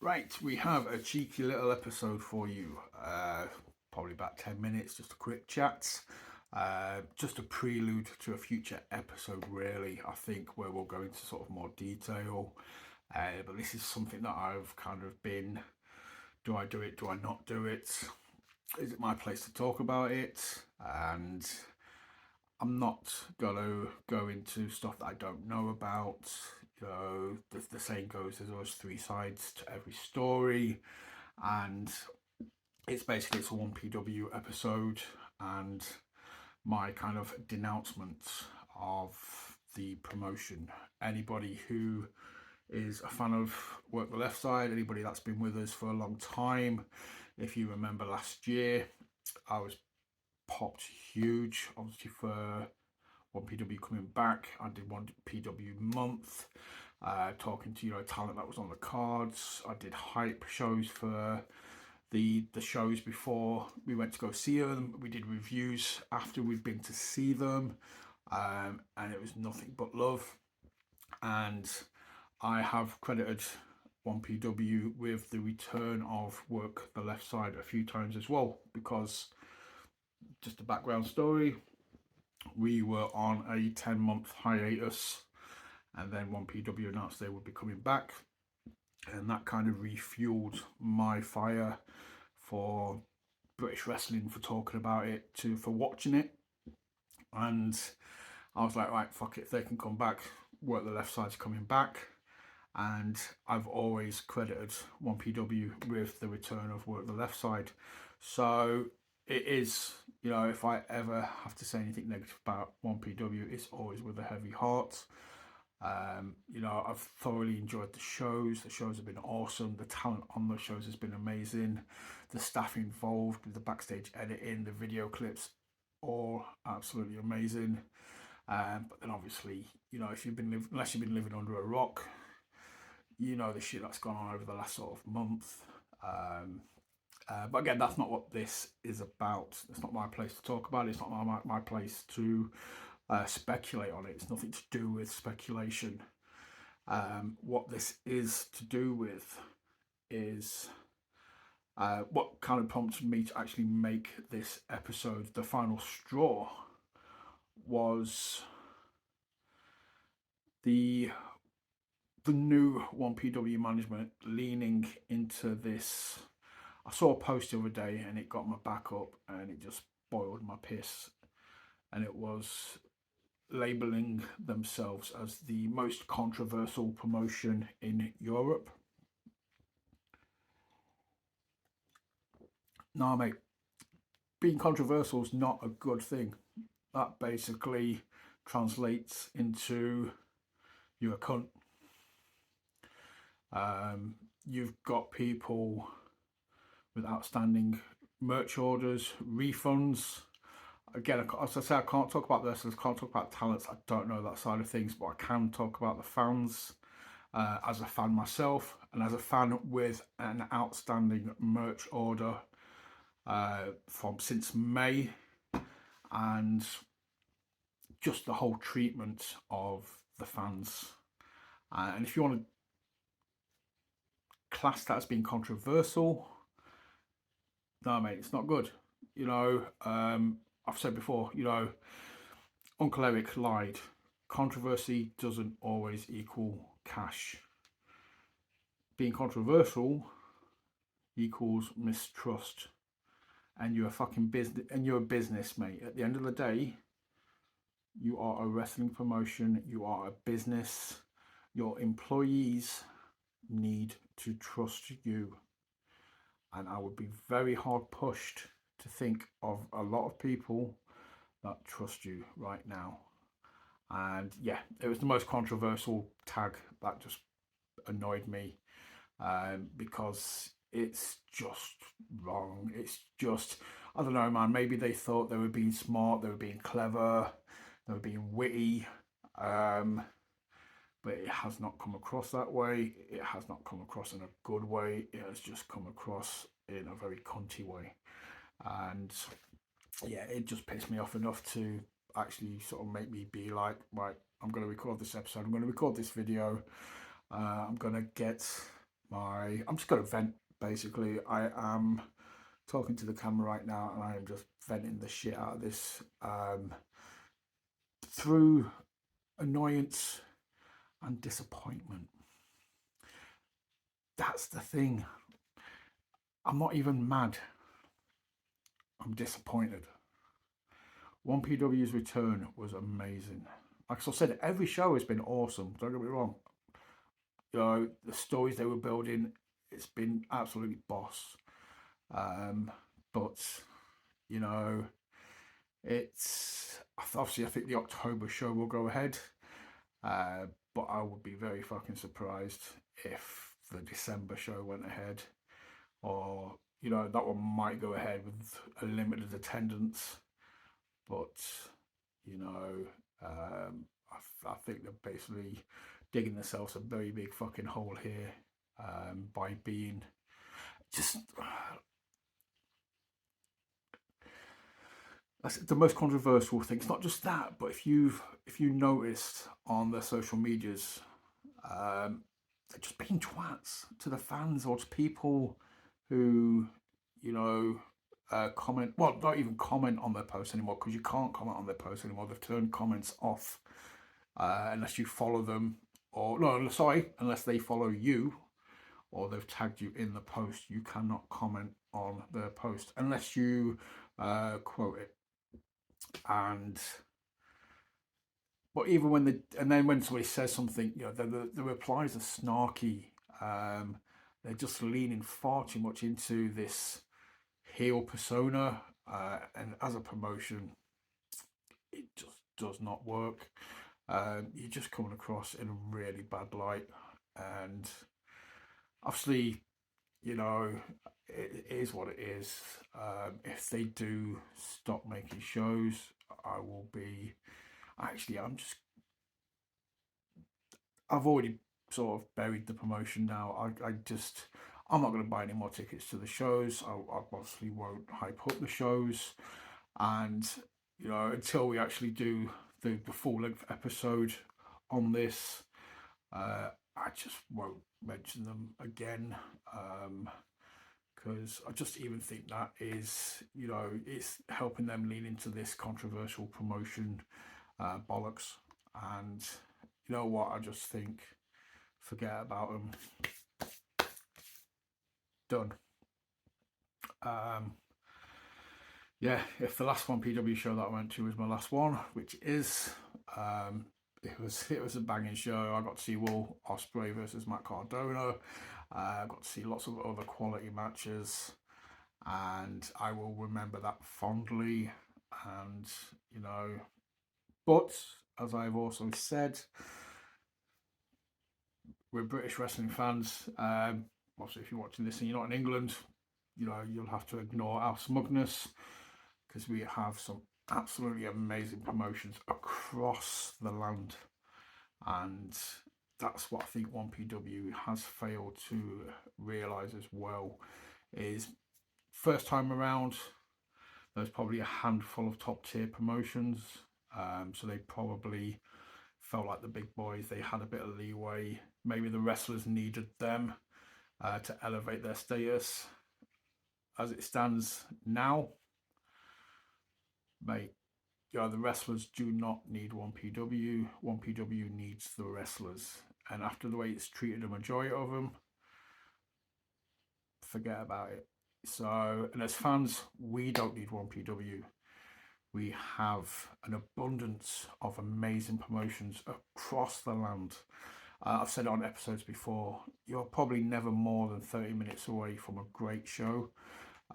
Right, we have a cheeky little episode for you. Probably about 10 minutes, just a quick chat. Just a prelude to a future episode, really, I think, where we'll go into sort of more detail. But this is something that I've kind of been, do I do it, do I not do it? Is it my place to talk about it? And I'm not gonna go into stuff that I don't know about. You know, the saying goes, there's always three sides to every story, and it's a 1PW episode, and my kind of denouncement of the promotion. Anybody who is a fan of Work the Left Side, anybody that's been with us for a long time, if you remember last year, I was popped huge, obviously, for 1PW coming back. I did 1PW month, talking to talent that was on the cards. I did hype shows for the shows before we went to go see them. We did reviews after we'd been to see them, and it was nothing but love. And I have credited 1PW with the return of Work the Left Side a few times as well, because just a background story, we were on a 10-month hiatus, and then 1PW announced they would be coming back, and that kind of refueled my fire for British wrestling, for talking about it, for watching it. And I was like, right, fuck it, if they can come back, Work the Left Side's coming back. And I've always credited 1PW with the return of Work the Left Side. So it is, if I ever have to say anything negative about 1PW, it's always with a heavy heart. I've thoroughly enjoyed the shows. The shows have been awesome. The talent on the shows has been amazing. The staff involved with the backstage editing, the video clips, all absolutely amazing. But then obviously, if unless you've been living under a rock, the shit that's gone on over the last sort of month. But again, that's not what this is about. It's not my place to talk about it. It's not my place to speculate on it. It's nothing to do with speculation. What this is to do with is what kind of prompted me to actually make this episode. The final straw was the new 1PW management leaning into this. I saw a post the other day and it got my back up and it just boiled my piss, and it was labelling themselves as the most controversial promotion in Europe. Now, mate, being controversial is not a good thing. That basically translates into you're a cunt. You've got people with outstanding merch orders, refunds. Again, as I say, I can't talk about this, I can't talk about talents. I don't know that side of things, but I can talk about the fans. As a fan myself, and as a fan with an outstanding merch order from since May, and just the whole treatment of the fans. And if you want to class that as being controversial, no, mate, it's not good. I've said before, Uncle Eric lied. Controversy doesn't always equal cash. Being controversial equals mistrust, and you're a fucking business, and you're a business, mate. At the end of the day, you are a wrestling promotion, you are a business. Your employees need to trust you, and I would be very hard pushed to think of a lot of people that trust you right now. And yeah, it was the most controversial tag that just annoyed me, because it's just wrong. It's just, I don't know, man, maybe they thought they were being smart, they were being clever, they were being witty, but it has not come across that way. It has not come across in a good way. It has just come across in a very cunty way. And yeah, it just pissed me off enough to actually sort of make me be like, right, I'm going to record this episode, I'm going to record this video, I'm going to get I'm just going to vent, basically. I am talking to the camera right now and I am just venting the shit out of this through annoyance and disappointment. That's the thing. I'm not even mad. I'm disappointed. 1PW's return was amazing. Like I said, every show has been awesome. Don't get me wrong. You know, the stories they were building, it's been absolutely boss. Um, but you know, it's obviously I think the October show will go ahead. But I would be very fucking surprised if the December show went ahead, or you know that one might go ahead with a limited attendance. But you know, I think they're basically digging themselves a very big fucking hole here by being just that's the most controversial thing. It's not just that, but if you noticed on their social medias, they're just being twats to the fans or to people who, you know, comment. Well, not even comment on their posts anymore because you can't comment on their posts anymore. They've turned comments off unless you follow them, or no, sorry, unless they follow you or they've tagged you in the post. You cannot comment on their post unless you quote it. And but even when and then when somebody says something, you know, the replies are snarky. Um, they're just leaning far too much into this heel persona, and as a promotion, it just does not work. You're just coming across in a really bad light, and obviously, you know, it is what it is. If they do stop making shows, I will be. Actually, I've already sort of buried the promotion now. I'm not going to buy any more tickets to the shows. I obviously won't hype up the shows, and you know until we actually do the full length episode on this, I just won't mention them again. Because I just even think that is, you know, it's helping them lean into this controversial promotion bollocks. And you know what? I just think forget about them. Done. Yeah, if the last 1PW show that I went to was my last one, which is, it was a banging show. I got to see Will Ospreay versus Matt Cardona. I got to see lots of other quality matches, and I will remember that fondly. And you know, but as I've also said, we're British wrestling fans. Obviously, if you're watching this and you're not in England, you know you'll have to ignore our smugness because we have some absolutely amazing promotions across the land, and that's what I think 1PW has failed to realise as well. Is first time around, there's probably a handful of top tier promotions, so they probably felt like the big boys. They had a bit of leeway. Maybe the wrestlers needed them to elevate their status. As it stands now, mate, you know, the wrestlers do not need 1PW. 1PW needs the wrestlers. And after the way it's treated a majority of them, forget about it. So, and as fans, we don't need 1PW. We have an abundance of amazing promotions across the land. I've said it on episodes before, you're probably never more than 30 minutes away from a great show.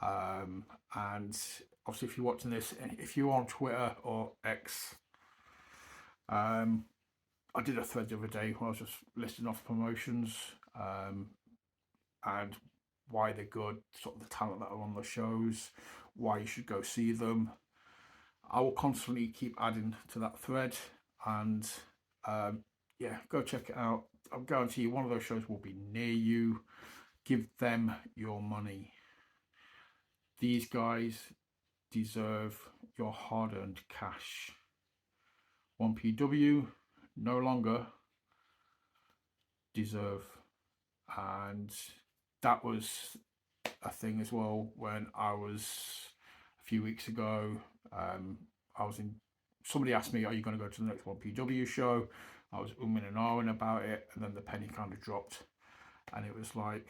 And obviously, if you're watching this, if you're on Twitter or X, I did a thread the other day where I was just listing off promotions and why they're good, sort of the talent that are on the shows, why you should go see them. I will constantly keep adding to that thread, and yeah, go check it out. I'll guarantee you one of those shows will be near you. Give them your money. These guys deserve your hard-earned cash. 1PW no longer deserve and that was a thing as well. When I was a few weeks ago, I was in. Somebody asked me, "Are you going to go to the next 1PW show?" I was umming and ahhing about it, and then the penny kind of dropped, and it was like,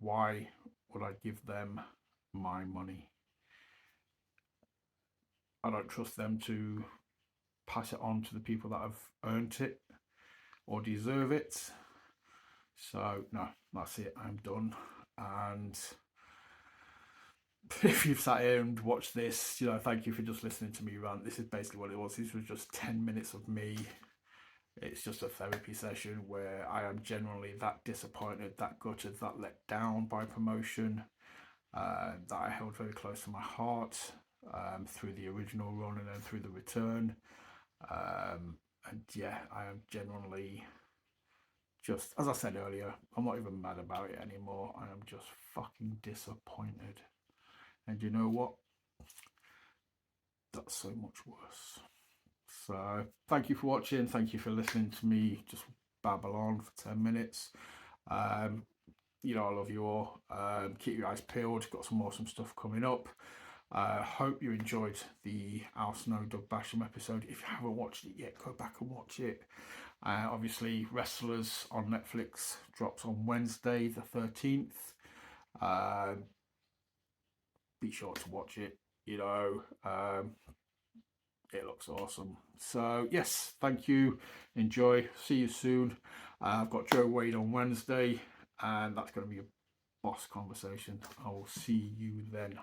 why would I give them my money? I don't trust them to pass it on to the people that have earned it or deserve it. So no, that's it. I'm done. And if you've sat here and watched this, thank you for just listening to me rant. This is basically what it was. This was just 10 minutes of me. It's just a therapy session where I am generally that disappointed, that gutted, that let down by promotion, that I held very close to my heart, through the original run and then through the return. And yeah, I am genuinely just, as I said earlier, I'm not even mad about it anymore. I am just fucking disappointed. And you know what? That's so much worse. So thank you for watching. Thank you for listening to me just babble on for 10 minutes. I love you all. Keep your eyes peeled. Got some awesome stuff coming up. Hope you enjoyed the Al Snow Doug Basham episode. If you haven't watched it yet, go back and watch it. Obviously, Wrestlers on Netflix drops on Wednesday the 13th. Be sure to watch it. It looks awesome. So yes, thank you. Enjoy. See you soon. I've got Joe Wade on Wednesday, and that's going to be a boss conversation. I will see you then.